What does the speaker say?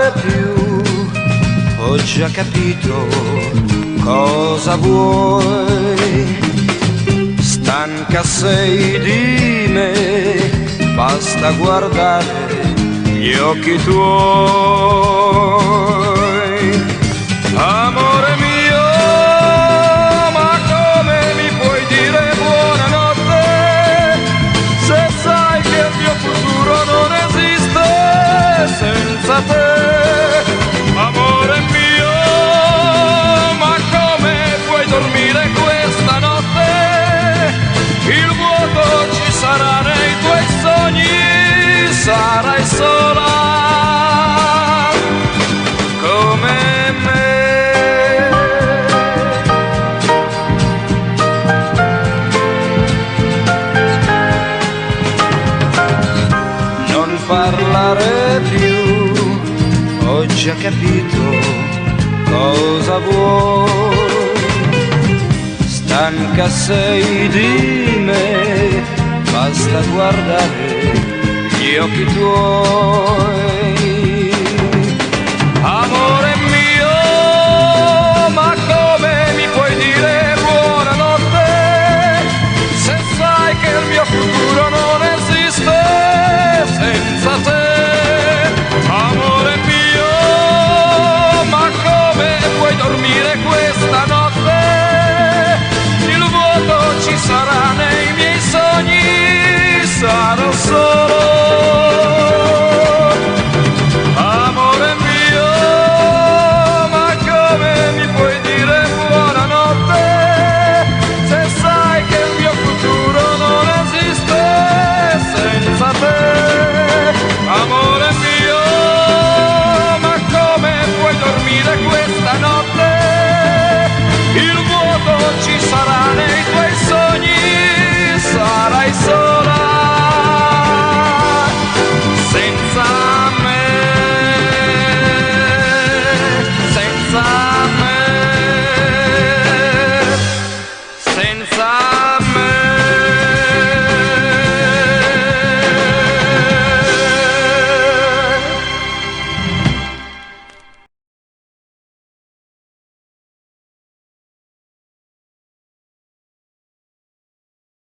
parlare più, ho già capito cosa vuoi. Stanca sei di me, basta guardare gli occhi tuoi. Amore mio, ma come mi puoi dire buonanotte se sai che il mio futuro non esiste senza te? Amore mio, ma come puoi dormire questa notte? Il vuoto ci sarà nei tuoi sogni, sarai sola come me. Non parlare più, ho già capito cosa vuoi. Stanca sei di me, basta guardare gli occhi tuoi.